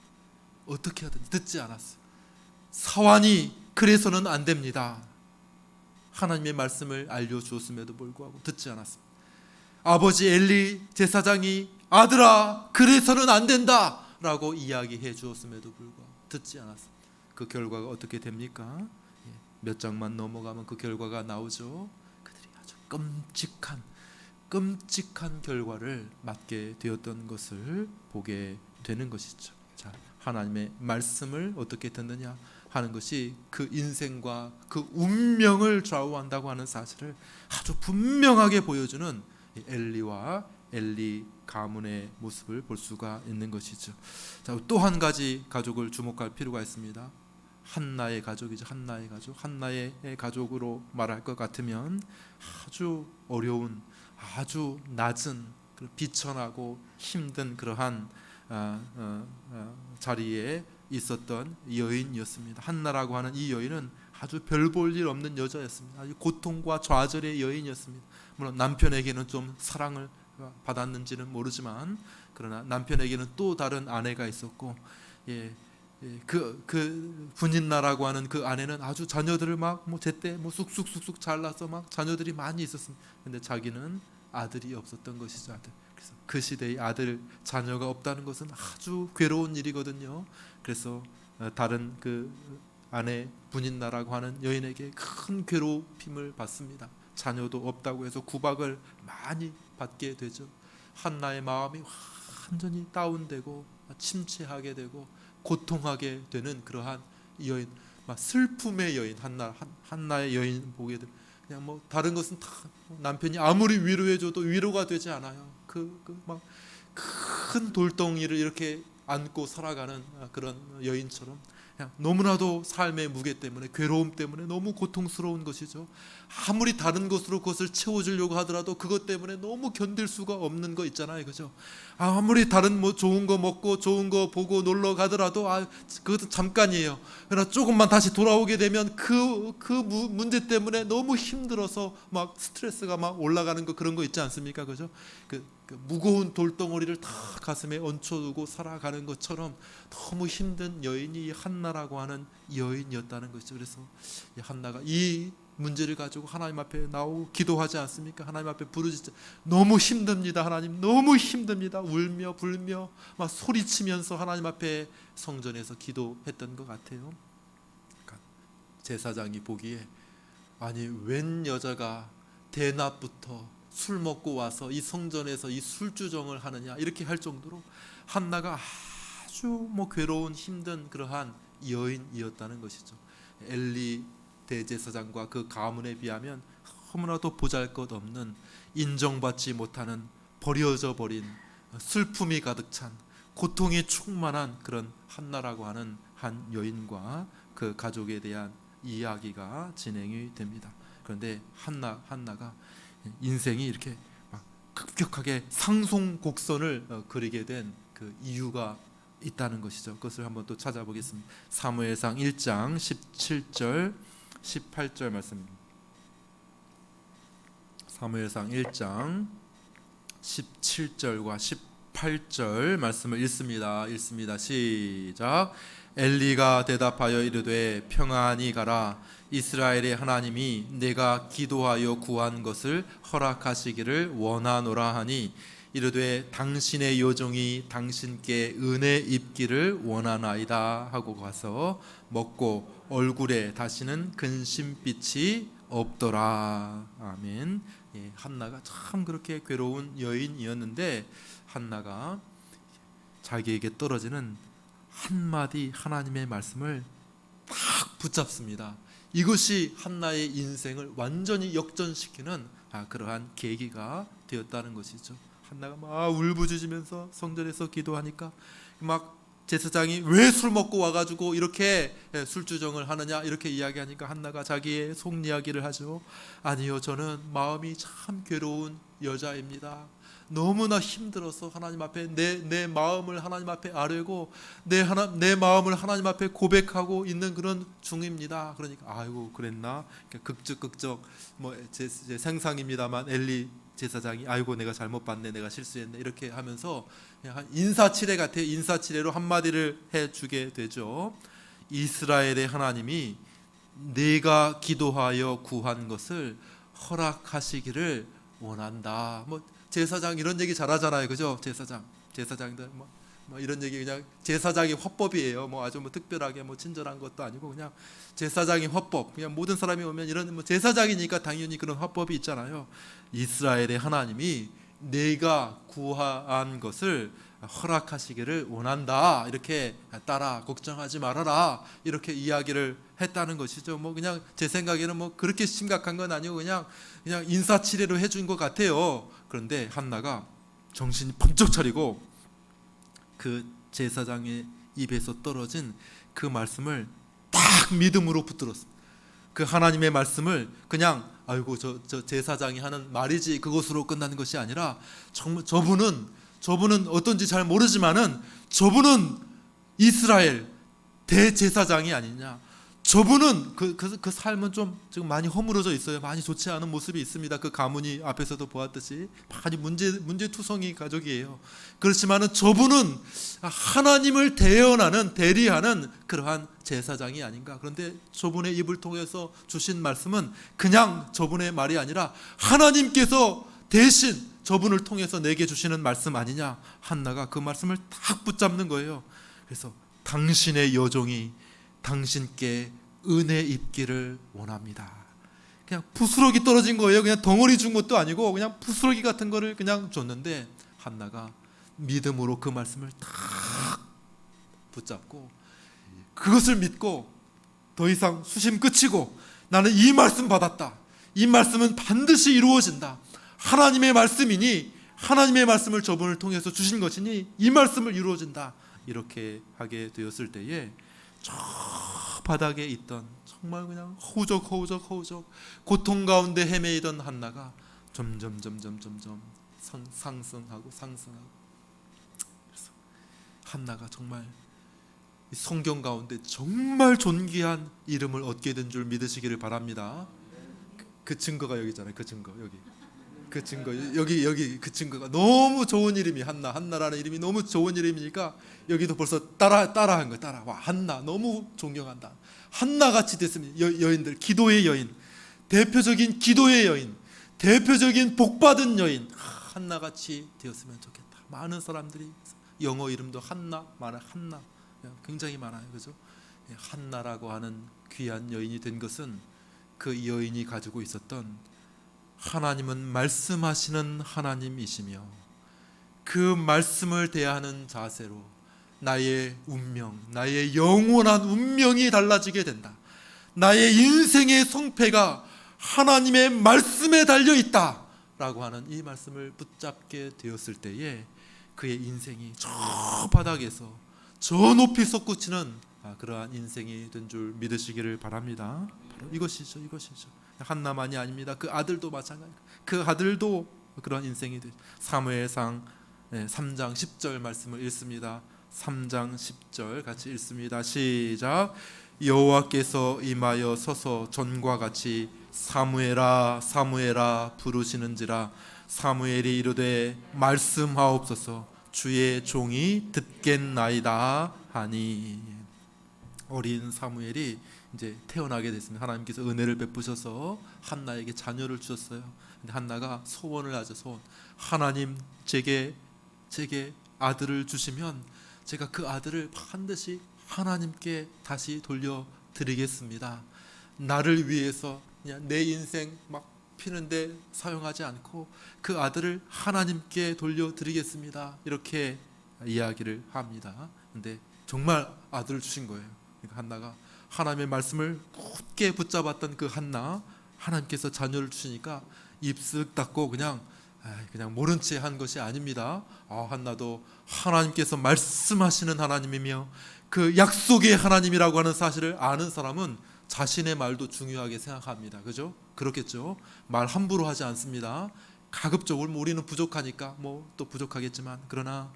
어떻게 하든지 듣지 않았어요. 사환이 그래서는 안 됩니다. 하나님의 말씀을 알려주었음에도 불구하고 듣지 않았습니다. 아버지 엘리 제사장이 아들아 그래서는 안 된다 라고 이야기해 주었음에도 불구하고 듣지 않았습니다. 그 결과가 어떻게 됩니까? 몇 장만 넘어가면 그 결과가 나오죠. 그들이 아주 끔찍한 결과를 맞게 되었던 것을 보게 되는 것이죠. 자, 하나님의 말씀을 어떻게 듣느냐 하는 것이 그 인생과 그 운명을 좌우한다고 하는 사실을 아주 분명하게 보여주는 엘리와 엘리 가문의 모습을 볼 수가 있는 것이죠. 자, 또 한 가지 가족을 주목할 필요가 있습니다. 한나의 가족이죠. 한나의 가족, 한나의 가족으로 말할 것 같으면 아주 어려운, 아주 낮은, 비천하고 힘든 그러한 자리에 있었던 여인이었습니다. 한나라고 하는 이 여인은 아주 별 볼 일 없는 여자였습니다. 아주 고통과 좌절의 여인이었습니다. 물론 남편에게는 좀 사랑을 받았는지는 모르지만, 그러나 남편에게는 또 다른 아내가 있었고, 그 분인나라고 하는 그 아내는 아주 자녀들을 막 제때 쑥쑥쑥쑥 잘라서 막 자녀들이 많이 있었습니다. 근데 자기는 아들이 없었던 것이죠. 아들. 그래서 그 시대에 아들 자녀가 없다는 것은 아주 괴로운 일이거든요. 그래서 다른 그 아내 분인나라고 하는 여인에게 큰 괴롭힘을 받습니다. 자녀도 없다고 해서 구박을 많이 받게 되죠. 한나의 마음이 완전히 다운되고 침체하게 되고 고통하게 되는 그러한 여인, 슬픔의 여인, 한나의 여인 보게 되면 그냥 다른 것은 다 남편이 아무리 위로해줘도 위로가 되지 않아요. 막 큰 돌덩이를 이렇게 안고 살아가는 그런 여인처럼 그냥 너무나도 삶의 무게 때문에, 괴로움 때문에 너무 고통스러운 것이죠. 아무리 다른 것으로 그것을 채워주려고 하더라도 그것 때문에 너무 견딜 수가 없는 거 있잖아요, 그죠? 아무리 다른 좋은 거 먹고 좋은 거 보고 놀러 가더라도 그것도 잠깐이에요. 그러나 조금만 다시 돌아오게 되면 그 문제 때문에 너무 힘들어서 막 스트레스가 막 올라가는 거, 그런 거 있지 않습니까, 그죠? 그 무거운 돌덩어리를 다 가슴에 얹혀두고 살아가는 것처럼 너무 힘든 여인이 한나라고 하는 여인이었다는 것이죠. 그래서 한나가 이 문제를 가지고 하나님 앞에 나오고 기도하지 않습니까? 하나님 앞에 부르짖자. 너무 힘듭니다, 하나님. 너무 힘듭니다. 울며 불며 막 소리치면서 하나님 앞에 성전에서 기도했던 것 같아요. 그러니까 제사장이 보기에 웬 여자가 대낮부터 술 먹고 와서 이 성전에서 이 술주정을 하느냐, 이렇게 할 정도로 한나가 아주 괴로운 힘든 그러한 여인이었다는 것이죠. 엘리 대제사장과 그 가문에 비하면 너무나도 보잘것없는, 인정받지 못하는, 버려져 버린, 슬픔이 가득 찬, 고통이 충만한 그런 한나라고 하는 한 여인과 그 가족에 대한 이야기가 진행이 됩니다. 그런데 한나가 인생이 이렇게 급격하게 상송곡선을 그리게 된 그 이유가 있다는 것이죠. 그것을 한번 또 찾아보겠습니다. 사무엘상 1장 17절 18절 말씀입니다. 사무엘상 1장 17절과 18절 말씀을 읽습니다. 시작. 엘리가 대답하여 이르되 평안히 가라. 이스라엘의 하나님이 내가 기도하여 구한 것을 허락하시기를 원하노라 하니 이르되 당신의 요종이 당신께 은혜 입기를 원하나이다 하고 가서 먹고 얼굴에 다시는 근심빛이 없더라. 아멘. 한나가 참 그렇게 괴로운 여인이었는데, 한나가 자기에게 떨어지는 한마디 하나님의 말씀을 딱 붙잡습니다. 이것이 한나의 인생을 완전히 역전시키는 그러한 계기가 되었다는 것이죠. 한나가 막 울부짖으면서 성전에서 기도하니까 막 제사장이 왜 술 먹고 와가지고 이렇게 술주정을 하느냐, 이렇게 이야기하니까 한나가 자기의 속 이야기를 하죠. 아니요, 저는 마음이 참 괴로운 여자입니다. 너무나 힘들어서 하나님 앞에 내 마음을 하나님 앞에 아뢰고 내 마음을 하나님 앞에 고백하고 있는 그런 중입니다. 그러니까 아이고 그랬나? 극적 제 생상입니다만 엘리 제사장이 아이고 내가 잘못 봤네, 내가 실수했네, 이렇게 하면서 그냥 인사치레 같아요. 인사치레로 한마디를 해주게 되죠. 이스라엘의 하나님이 내가 기도하여 구한 것을 허락하시기를 원한다. 제사장 이런 얘기 잘하잖아요, 그죠? 제사장들 이런 얘기, 그냥 제사장이 화법이에요. 아주 특별하게 친절한 것도 아니고 그냥 제사장이 화법. 그냥 모든 사람이 오면 이런 제사장이니까 당연히 그런 화법이 있잖아요. 이스라엘의 하나님이 내가 구한 것을 허락하시기를 원한다. 이렇게 따라 걱정하지 말아라. 이렇게 이야기를 했다는 것이죠. 그냥 제 생각에는 그렇게 심각한 건 아니고 그냥 인사치레로 해준 것 같아요. 그런데 한나가 정신이 번쩍 차리고 그 제사장의 입에서 떨어진 그 말씀을 딱 딱 믿음으로 붙들었어. 그 하나님의 말씀을 그냥 아이고 저 제사장이 하는 말이지 그것으로 끝나는 것이 아니라 정말 저분은 어떤지 잘 모르지만은 저분은 이스라엘 대제사장이 아니냐. 저분은 그 삶은 좀 지금 많이 허물어져 있어요. 많이 좋지 않은 모습이 있습니다. 그 가문이 앞에서도 보았듯이 많이 문제투성이 가족이에요. 그렇지만은 저분은 하나님을 대리하는 그러한 제사장이 아닌가. 그런데 저분의 입을 통해서 주신 말씀은 그냥 저분의 말이 아니라 하나님께서 대신 저분을 통해서 내게 주시는 말씀 아니냐. 한나가 그 말씀을 딱 붙잡는 거예요. 그래서 당신의 여종이 당신께 은혜 입기를 원합니다. 그냥 부스러기 떨어진 거예요. 그냥 덩어리 준 것도 아니고 그냥 부스러기 같은 거를 그냥 줬는데 한나가 믿음으로 그 말씀을 딱 붙잡고 그것을 믿고 더 이상 수심 끝이고 나는 이 말씀 받았다. 이 말씀은 반드시 이루어진다. 하나님의 말씀이니 하나님의 말씀을 저분을 통해서 주신 것이니 이 말씀을 이루어진다. 이렇게 하게 되었을 때에 저 바닥에 있던 정말 그냥 허우적 고통 가운데 헤매이던 한나가 점점 상승하고 그래서 한나가 정말 성경 가운데 정말 존귀한 이름을 얻게 된 줄 믿으시기를 바랍니다. 그 증거가 여기 있잖아요. 그 증거 여기. 그 증거 여기 그 증거가 너무 좋은 이름이 한나라는 이름이 너무 좋은 이름이니까 여기도 벌써 따라한 거야. 따라. 와, 한나 너무 존경한다. 한나같이 됐으면 여인들 기도의 여인, 대표적인 기도의 여인, 대표적인 복받은 여인 한나같이 되었으면 좋겠다. 많은 사람들이 영어 이름도 한나 굉장히 많아요. 그죠? 한나라고 하는 귀한 여인이 된 것은 그 여인이 가지고 있었던 하나님은 말씀하시는 하나님이시며 그 말씀을 대하는 자세로 나의 운명, 나의 영원한 운명이 달라지게 된다. 나의 인생의 성패가 하나님의 말씀에 달려있다 라고 하는 이 말씀을 붙잡게 되었을 때에 그의 인생이 저 바닥에서 저 높이 솟구치는 그러한 인생이 된 줄 믿으시기를 바랍니다. 바로 이것이죠. 한나만이 아닙니다. 그 아들도 마찬가지. 그 아들도 그런 인생이 되죠. 사무엘상 3장 10절 말씀을 읽습니다. 3장 10절 같이 읽습니다. 시작. 여호와께서 임하여 서서 전과 같이 사무엘아 사무엘아 부르시는지라 사무엘이 이르되 말씀하옵소서 주의 종이 듣겠나이다 하니. 어린 사무엘이 이제 태어나게 됐습니다. 하나님께서 은혜를 베푸셔서 한나에게 자녀를 주셨어요. 근데 한나가 소원을 하죠. 소원. 하나님 제게 아들을 주시면 제가 그 아들을 반드시 하나님께 다시 돌려드리겠습니다. 나를 위해서 그냥 내 인생 막 피는데 사용하지 않고 그 아들을 하나님께 돌려드리겠습니다. 이렇게 이야기를 합니다. 근데 정말 아들을 주신 거예요. 그러니까 한나가 하나님의 말씀을 굳게 붙잡았던 그 한나, 하나님께서 자녀를 주시니까 입쓱 닫고 그냥 모른 채 한 것이 아닙니다. 한나도 하나님께서 말씀하시는 하나님이며 그 약속의 하나님이라고 하는 사실을 아는 사람은 자신의 말도 중요하게 생각합니다. 그죠? 그렇겠죠. 말 함부로 하지 않습니다. 가급적으로 우리는 부족하니까 또 부족하겠지만 그러나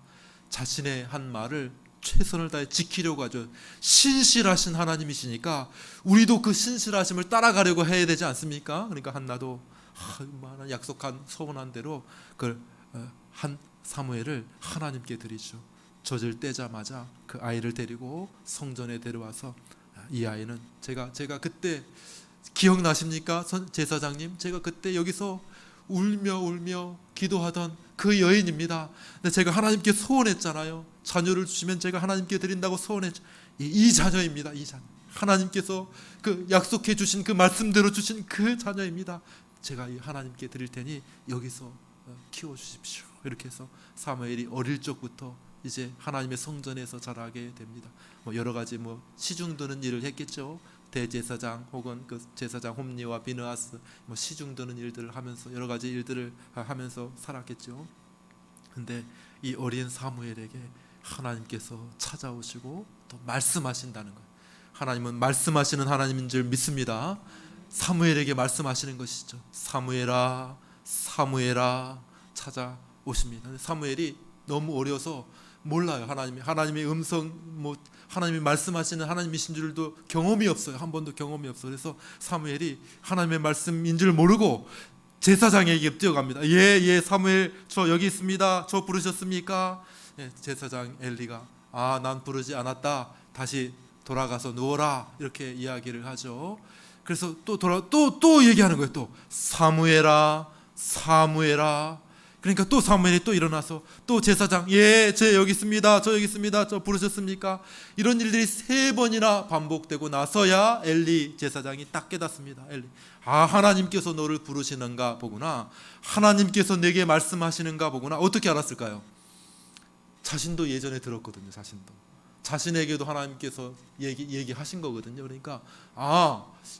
자신의 한 말을 최선을 다해 지키려고 하죠. 신실하신 하나님이시니까 우리도 그 신실하심을 따라가려고 해야 되지 않습니까? 그러니까 한나도 약속한 소원한 대로 그 한 사무엘을 하나님께 드리죠. 젖을 떼자마자 그 아이를 데리고 성전에 데려와서 이 아이는 제가 그때 기억나십니까? 제사장님, 제가 그때 여기서 울며 기도하던 그 여인입니다. 근데 제가 하나님께 소원했잖아요. 자녀를 주시면 제가 하나님께 드린다고 소원했죠. 이 자녀입니다. 이 자녀. 하나님께서 그 약속해 주신 그 말씀대로 주신 그 자녀입니다. 제가 하나님께 드릴 테니 여기서 키워 주십시오. 이렇게 해서 사무엘이 어릴 적부터 이제 하나님의 성전에서 자라게 됩니다. 여러 가지 시중드는 일을 했겠죠. 대제사장 혹은 그 제사장 홈니와 비느하스 시중드는 일들을 하면서 여러 가지 일들을 하면서 살았겠죠. 근데 이 어린 사무엘에게 하나님께서 찾아오시고 또 말씀하신다는 거예요. 하나님은 말씀하시는 하나님인 줄 믿습니다. 사무엘에게 말씀하시는 것이죠. 사무엘아, 사무엘아 찾아오십니다. 사무엘이 너무 어려서 몰라요. 하나님의 음성, 하나님이 말씀하시는 하나님이신 줄도 경험이 없어요. 한 번도 경험이 없어요. 그래서 사무엘이 하나님의 말씀인 줄 모르고 제사장에게 뛰어갑니다. 예, 사무엘 저 여기 있습니다. 저 부르셨습니까? 예, 제사장 엘리가 난 부르지 않았다. 다시 돌아가서 누워라. 이렇게 이야기를 하죠. 그래서 또 얘기하는 거예요. 또 사무엘아, 사무엘아. 그러니까 또 사무엘이 또 일어나서 또 제사장 저 여기 있습니다. 저 여기 있습니다. 저 부르셨습니까? 이런 일들이 3번이나 반복되고 나서야 엘리 제사장이 딱 깨닫습니다. 엘리, 하나님께서 너를 부르시는가 보구나. 하나님께서 내게 말씀하시는가 보구나. 어떻게 알았을까요? 자신도 예전에 들었거든요. 자신에게도 하나님께서 얘기하신 거거든요. 그러니까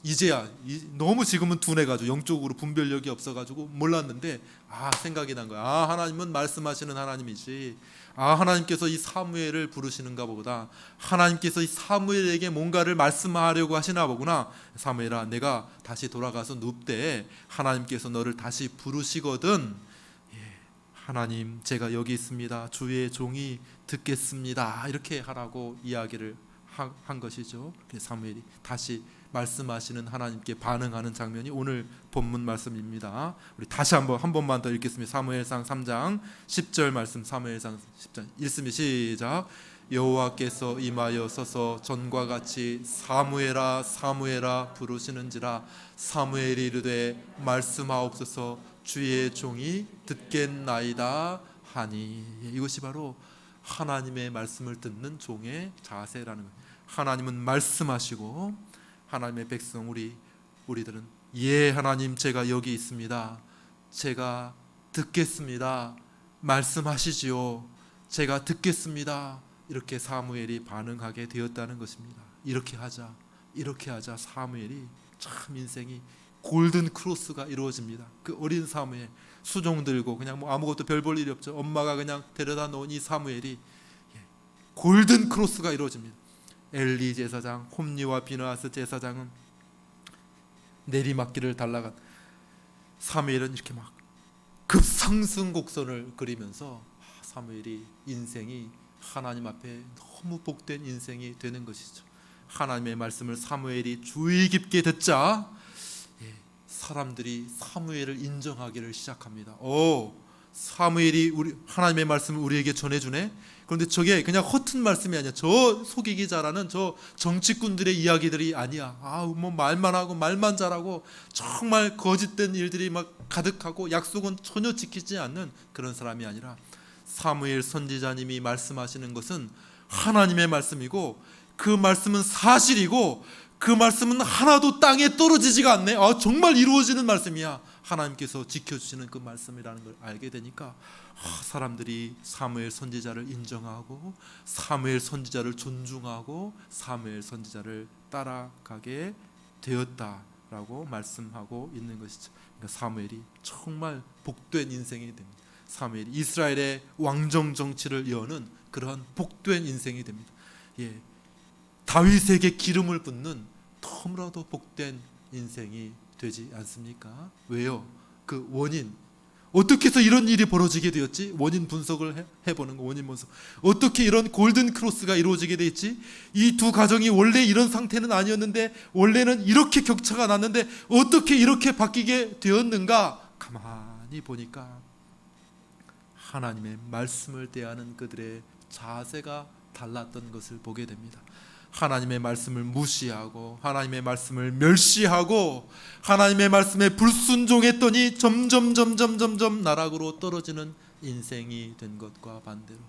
이제야 너무 지금은 둔해가지고 영적으로 분별력이 없어가지고 몰랐는데 생각이 난 거야. 하나님은 말씀하시는 하나님이지. 하나님께서 이 사무엘을 부르시는가 보다. 하나님께서 이 사무엘에게 뭔가를 말씀하려고 하시나 보구나. 사무엘아, 내가 다시 돌아가서 눕되 하나님께서 너를 다시 부르시거든. 하나님, 제가 여기 있습니다. 주의 종이 듣겠습니다. 이렇게 하라고 이야기를 한 것이죠. 사무엘이 다시 말씀하시는 하나님께 반응하는 장면이 오늘 본문 말씀입니다. 우리 다시 한 번만 더 읽겠습니다. 사무엘상 3장 10절 말씀. 사무엘상 10장 읽습니다. 시작. 여호와께서 임하여 서서 전과 같이 사무엘아, 사무엘아 부르시는지라. 사무엘이 이르되 말씀하옵소서, 주의 종이 듣겠나이다 하니. 이것이 바로 하나님의 말씀을 듣는 종의 자세라는 거예요. 하나님은 말씀하시고 하나님의 백성 우리들은 하나님, 제가 여기 있습니다. 제가 듣겠습니다. 말씀하시지요. 제가 듣겠습니다. 이렇게 사무엘이 반응하게 되었다는 것입니다. 이렇게 하자 사무엘이 참 인생이 골든 크로스가 이루어집니다. 그 어린 사무엘, 수종 들고 그냥 아무것도 별 볼 일이 없죠. 엄마가 그냥 데려다 놓은 이 사무엘이 골든 크로스가 이루어집니다. 엘리 제사장, 홈리와 비느하스 제사장은 내리막길을 달라간 사무엘은 이렇게 막 급상승 곡선을 그리면서 사무엘이 인생이 하나님 앞에 너무 복된 인생이 되는 것이죠. 하나님의 말씀을 사무엘이 주의 깊게 듣자 사람들이 사무엘을 인정하기를 시작합니다. 사무엘이 하나님의 말씀을 우리에게 전해주네. 그런데 저게 그냥 허튼 말씀이 아니야. 저 속이기 잘하는 저 정치꾼들의 이야기들이 아니야. 말만 하고 말만 잘하고 정말 거짓된 일들이 막 가득하고 약속은 전혀 지키지 않는 그런 사람이 아니라, 사무엘 선지자님이 말씀하시는 것은 하나님의 말씀이고 그 말씀은 사실이고 그 말씀은 하나도 땅에 떨어지지가 않네. 정말 이루어지는 말씀이야. 하나님께서 지켜주시는 그 말씀이라는 걸 알게 되니까 사람들이 사무엘 선지자를 인정하고 사무엘 선지자를 존중하고 사무엘 선지자를 따라가게 되었다라고 말씀하고 있는 것이죠. 그러니까 사무엘이 정말 복된 인생이 됩니다. 사무엘이 이스라엘의 왕정 정치를 여는 그러한 복된 인생이 됩니다. 다윗에게 기름을 붓는 너무나도 복된 인생이 되지 않습니까? 왜요? 그 원인, 어떻게 해서 이런 일이 벌어지게 되었지? 원인 분석을 해보는 거. 원인 분석. 어떻게 이런 골든 크로스가 이루어지게 됐지? 이 두 가정이 원래 이런 상태는 아니었는데, 원래는 이렇게 격차가 났는데 어떻게 이렇게 바뀌게 되었는가? 가만히 보니까 하나님의 말씀을 대하는 그들의 자세가 달랐던 것을 보게 됩니다. 하나님의 말씀을 무시하고 하나님의 말씀을 멸시하고 하나님의 말씀에 불순종했더니 점점 나락으로 떨어지는 인생이 된 것과 반대로,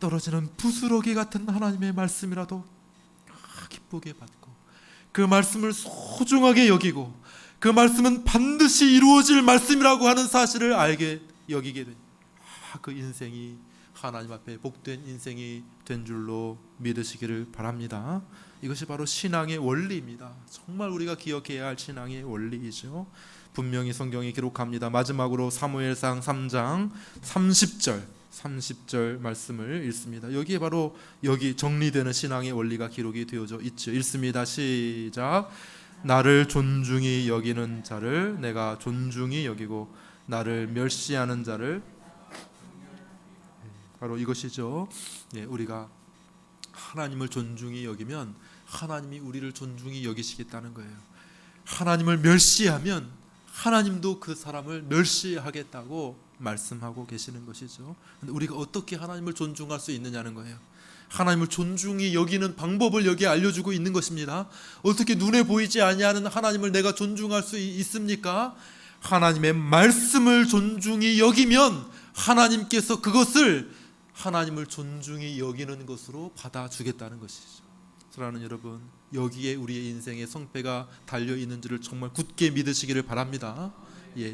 떨어지는 부스러기 같은 하나님의 말씀이라도 기쁘게 받고 그 말씀을 소중하게 여기고 그 말씀은 반드시 이루어질 말씀이라고 하는 사실을 여기게 됩니다. 그 인생이 하나님 앞에 복된 인생이 된 줄로 믿으시기를 바랍니다. 이것이 바로 신앙의 원리입니다. 정말 우리가 기억해야 할 신앙의 원리이죠. 분명히 성경이 기록합니다. 마지막으로 사무엘상 3장 30절 30절 말씀을 읽습니다. 여기에 바로 여기 정리되는 신앙의 원리가 기록이 되어져 있죠. 읽습니다. 시작. 나를 존중히 여기는 자를 내가 존중히 여기고 나를 멸시하는 자를, 바로 이것이죠. 우리가 하나님을 존중히 여기면 하나님이 우리를 존중히 여기시겠다는 거예요. 하나님을 멸시하면 하나님도 그 사람을 멸시하겠다고 말씀하고 계시는 것이죠. 근데 우리가 어떻게 하나님을 존중할 수 있느냐는 거예요. 하나님을 존중히 여기는 방법을 여기에 알려주고 있는 것입니다. 어떻게 눈에 보이지 아니하는 하나님을 내가 존중할 수 있습니까? 하나님의 말씀을 존중히 여기면 하나님께서 그것을 하나님을 존중히 여기는 것으로 받아주겠다는 것이죠. 사랑하는 여러분, 여기에 우리의 인생의 성패가 달려있는 줄을 정말 굳게 믿으시기를 바랍니다.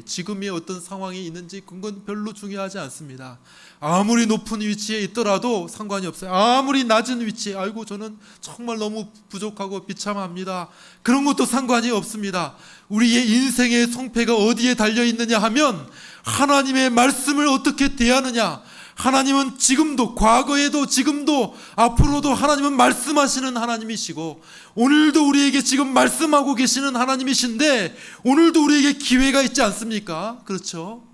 지금의 어떤 상황이 있는지 그건 별로 중요하지 않습니다. 아무리 높은 위치에 있더라도 상관이 없어요. 아무리 낮은 위치에, 아이고 저는 정말 너무 부족하고 비참합니다, 그런 것도 상관이 없습니다. 우리의 인생의 성패가 어디에 달려있느냐 하면 하나님의 말씀을 어떻게 대하느냐. 하나님은 지금도, 과거에도, 지금도, 앞으로도 하나님은 말씀하시는 하나님이시고 오늘도 우리에게 지금 말씀하고 계시는 하나님이신데 오늘도 우리에게 기회가 있지 않습니까? 그렇죠?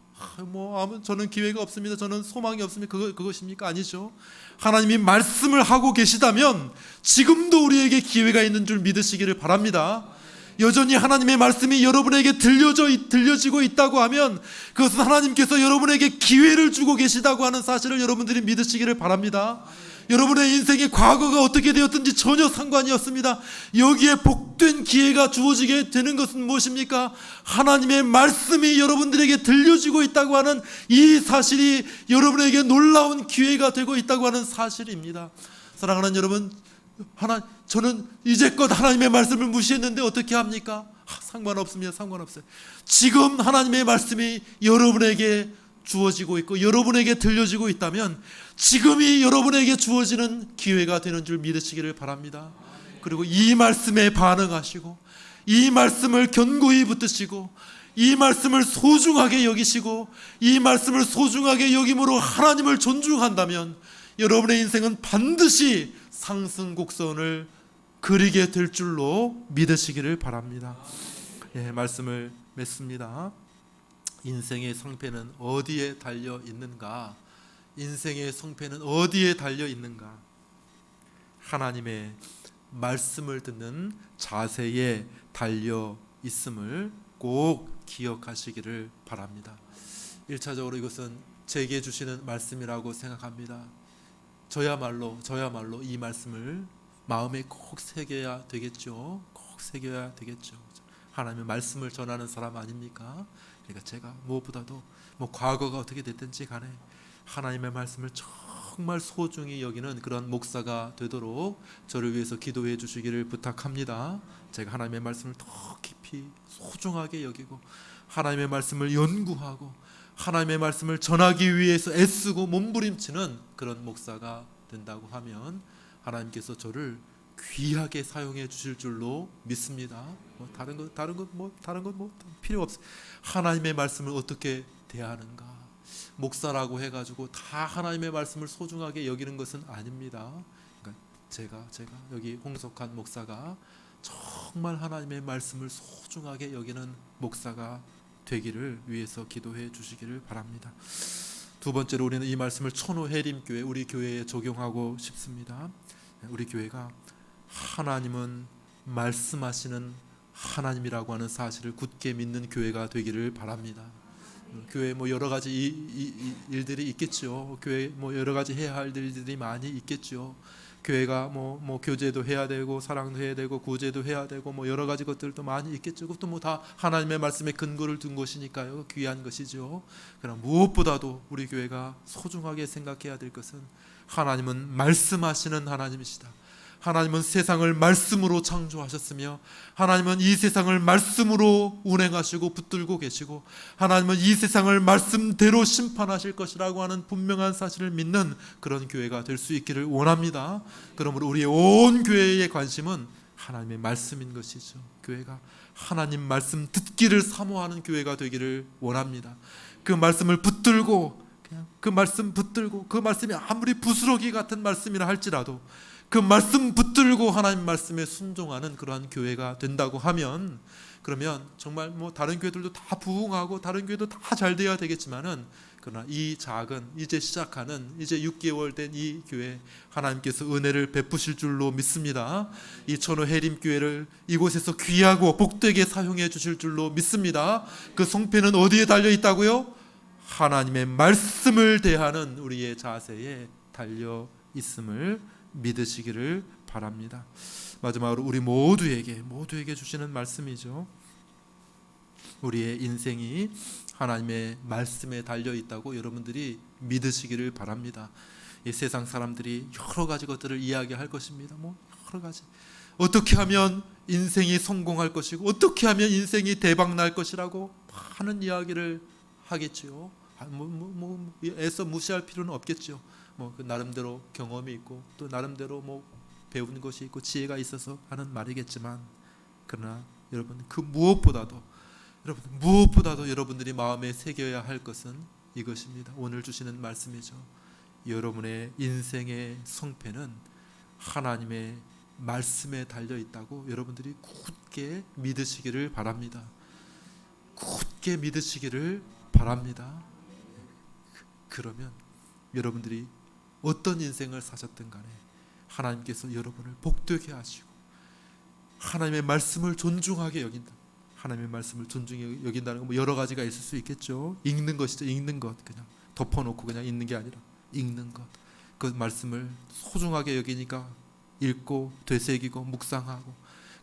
저는 기회가 없습니다, 저는 소망이 없습니다, 그것입니까? 아니죠. 하나님이 말씀을 하고 계시다면 지금도 우리에게 기회가 있는 줄 믿으시기를 바랍니다. 여전히 하나님의 말씀이 여러분에게 들려지고 있다고 하면 그것은 하나님께서 여러분에게 기회를 주고 계시다고 하는 사실을 여러분들이 믿으시기를 바랍니다. 여러분의 인생의 과거가 어떻게 되었든지 전혀 상관이 없습니다. 여기에 복된 기회가 주어지게 되는 것은 무엇입니까? 하나님의 말씀이 여러분들에게 들려지고 있다고 하는 이 사실이 여러분에게 놀라운 기회가 되고 있다고 하는 사실입니다. 사랑하는 여러분, 저는 이제껏 하나님의 말씀을 무시했는데 어떻게 합니까? 상관없습니다. 상관없어요. 지금 하나님의 말씀이 여러분에게 주어지고 있고 여러분에게 들려지고 있다면 지금이 여러분에게 주어지는 기회가 되는 줄 믿으시기를 바랍니다. 그리고 이 말씀에 반응하시고 이 말씀을 견고히 붙드시고 이 말씀을 소중하게 여기시고 이 말씀을 소중하게 여김으로 하나님을 존중한다면 여러분의 인생은 반드시 상승 곡선을 그리게 될 줄로 믿으시기를 바랍니다. 말씀을 맺습니다. 인생의 성패는 어디에 달려 있는가? 인생의 성패는 어디에 달려 있는가? 하나님의 말씀을 듣는 자세에 달려 있음을 꼭 기억하시기를 바랍니다. 1차적으로 이것은 제게 주시는 말씀이라고 생각합니다. 저야말로 이 말씀을 마음에 꼭 새겨야 되겠죠. 꼭 새겨야 되겠죠. 하나님의 말씀을 전하는 사람 아닙니까? 그러니까 제가 무엇보다도 과거가 어떻게 됐든지 간에 하나님의 말씀을 정말 소중히 여기는 그런 목사가 되도록 저를 위해서 기도해 주시기를 부탁합니다. 제가 하나님의 말씀을 더 깊이 소중하게 여기고 하나님의 말씀을 연구하고 하나님의 말씀을 전하기 위해서 애쓰고 몸부림치는 그런 목사가 된다고 하면 하나님께서 저를 귀하게 사용해 주실 줄로 믿습니다. 다른 것 필요 없어요. 하나님의 말씀을 어떻게 대하는가? 목사라고 해가지고 다 하나님의 말씀을 소중하게 여기는 것은 아닙니다. 그러니까 제가 여기 홍석한 목사가 정말 하나님의 말씀을 소중하게 여기는 목사가 되기를 위해서 기도해 주시기를 바랍니다. 두 번째로 우리는 이 말씀을 천호 해림교회 우리 교회에 적용하고 싶습니다. 우리 교회가 하나님은 말씀하시는 하나님이라고 하는 사실을 굳게 믿는 교회가 되기를 바랍니다. 교회 여러 가지 일들이 있겠죠. 교회 여러 가지 해야 할 일들이 많이 있겠죠. 교회가 교제도 해야 되고 사랑도 해야 되고 구제도 해야 되고 여러 가지 것들도 많이 있겠죠. 그것도 다 하나님의 말씀에 근거를 둔 것이니까요. 귀한 것이죠. 그러나 무엇보다도 우리 교회가 소중하게 생각해야 될 것은 하나님은 말씀하시는 하나님이시다. 하나님은 세상을 말씀으로 창조하셨으며 하나님은 이 세상을 말씀으로 운행하시고 붙들고 계시고 하나님은 이 세상을 말씀대로 심판하실 것이라고 하는 분명한 사실을 믿는 그런 교회가 될 수 있기를 원합니다. 그러므로 우리의 온 교회의 관심은 하나님의 말씀인 것이죠. 교회가 하나님 말씀 듣기를 사모하는 교회가 되기를 원합니다. 그 말씀을 붙들고 그냥 그 말씀 붙들고, 그 말씀이 아무리 부스러기 같은 말씀이라 할지라도 그 말씀 붙들고 하나님 말씀에 순종하는 그러한 교회가 된다고 하면, 그러면 정말 뭐 다른 교회들도 다 부흥하고 다른 교회도 다 잘 돼야 되겠지만은, 그러나 이 작은 이제 시작하는 이제 6개월 된 이 교회 하나님께서 은혜를 베푸실 줄로 믿습니다. 이 천호 해림교회를 이곳에서 귀하고 복되게 사용해 주실 줄로 믿습니다. 그 성패는 어디에 달려 있다고요? 하나님의 말씀을 대하는 우리의 자세에 달려 있음을 믿으시기를 바랍니다. 마지막으로 우리 모두에게 주시는 말씀이죠. 우리의 인생이 하나님의 말씀에 달려 있다고 여러분들이 믿으시기를 바랍니다. 이 세상 사람들이 여러 가지 것들을 이야기할 것입니다. 여러 가지, 어떻게 하면 인생이 성공할 것이고 어떻게 하면 인생이 대박 날 것이라고 많은 이야기를 하겠지요. 애써 무시할 필요는 없겠죠. 그 나름대로 경험이 있고 또 나름대로 배운 것이 있고 지혜가 있어서 하는 말이겠지만, 그러나 여러분 그 무엇보다도 여러분들이 마음에 새겨야 할 것은 이것입니다. 오늘 주시는 말씀이죠. 여러분의 인생의 성패는 하나님의 말씀에 달려 있다고 여러분들이 굳게 믿으시기를 바랍니다. 굳게 믿으시기를 바랍니다. 그러면 여러분들이 어떤 인생을 사셨든 간에 하나님께서 여러분을 복되게 하시고 하나님의 말씀을 존중하게 여긴다. 하나님의 말씀을 존중하게 여긴다는 건 여러 가지가 있을 수 있겠죠. 읽는 것이죠. 읽는 것, 그냥 덮어놓고 그냥 읽는 게 아니라 읽는 것. 그 말씀을 소중하게 여기니까 읽고 되새기고 묵상하고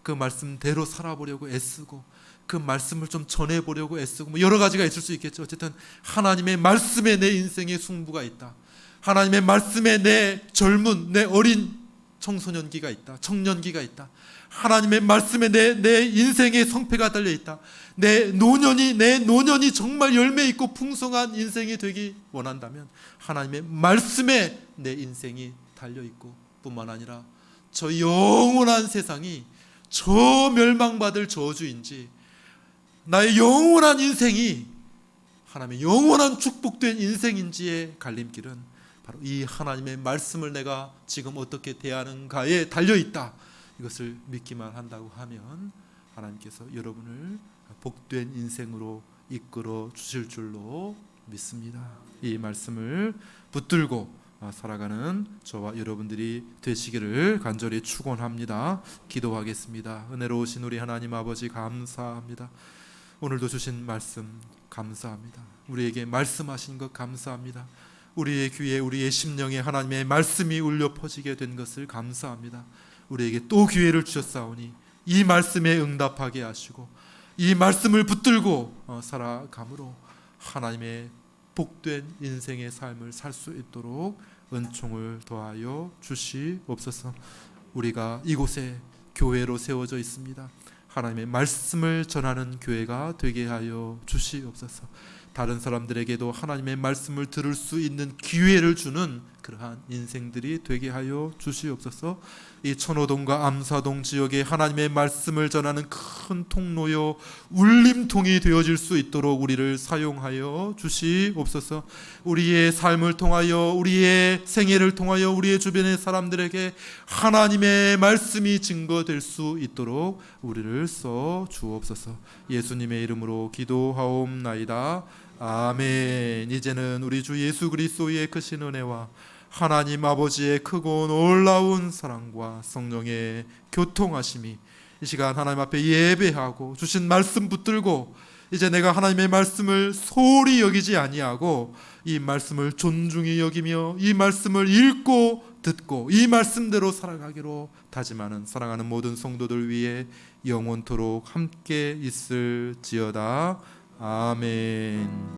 그 말씀대로 살아보려고 애쓰고 그 말씀을 좀 전해보려고 애쓰고 여러 가지가 있을 수 있겠죠. 어쨌든 하나님의 말씀에 내 인생의 승부가 있다. 하나님의 말씀에 내 젊은, 내 어린 청소년기가 있다. 청년기가 있다. 하나님의 말씀에 내 인생의 성패가 달려있다. 내 노년이 정말 열매 있고 풍성한 인생이 되기 원한다면 하나님의 말씀에 내 인생이 달려있고 뿐만 아니라 저 영원한 세상이 저 멸망받을 저주인지 나의 영원한 인생이 하나님의 영원한 축복된 인생인지의 갈림길은 바로 이 하나님의 말씀을 내가 지금 어떻게 대하는가에 달려있다. 이것을 믿기만 한다고 하면 하나님께서 여러분을 복된 인생으로 이끌어 주실 줄로 믿습니다. 이 말씀을 붙들고 살아가는 저와 여러분들이 되시기를 간절히 축원합니다. 기도하겠습니다. 은혜로우신 우리 하나님 아버지 감사합니다. 오늘도 주신 말씀 감사합니다. 우리에게 말씀하신 것 감사합니다. 우리의 귀에 우리의 심령에 하나님의 말씀이 울려 퍼지게 된 것을 감사합니다. 우리에게 또 기회를 주셨사오니 이 말씀에 응답하게 하시고 이 말씀을 붙들고 살아감으로 하나님의 복된 인생의 삶을 살 수 있도록 은총을 더하여 주시옵소서. 우리가 이곳에 교회로 세워져 있습니다. 하나님의 말씀을 전하는 교회가 되게 하여 주시옵소서. 다른 사람들에게도 하나님의 말씀을 들을 수 있는 기회를 주는 그러한 인생들이 되게 하여 주시옵소서. 이 천호동과 암사동 지역에 하나님의 말씀을 전하는 큰 통로요 울림통이 되어질 수 있도록 우리를 사용하여 주시옵소서. 우리의 삶을 통하여 우리의 생애를 통하여 우리의 주변의 사람들에게 하나님의 말씀이 증거될 수 있도록 우리를 써 주옵소서. 예수님의 이름으로 기도하옵나이다. 아멘. 이제는 우리 주 예수 그리스도의 크신 은혜와 하나님 아버지의 크고 놀라운 사랑과 성령의 교통하심이 이 시간 하나님 앞에 예배하고 주신 말씀 붙들고 이제 내가 하나님의 말씀을 소홀히 여기지 아니하고 이 말씀을 존중히 여기며 이 말씀을 읽고 듣고 이 말씀대로 살아가기로 다짐하는 사랑하는 모든 성도들 위해 영원토록 함께 있을지어다. 아멘.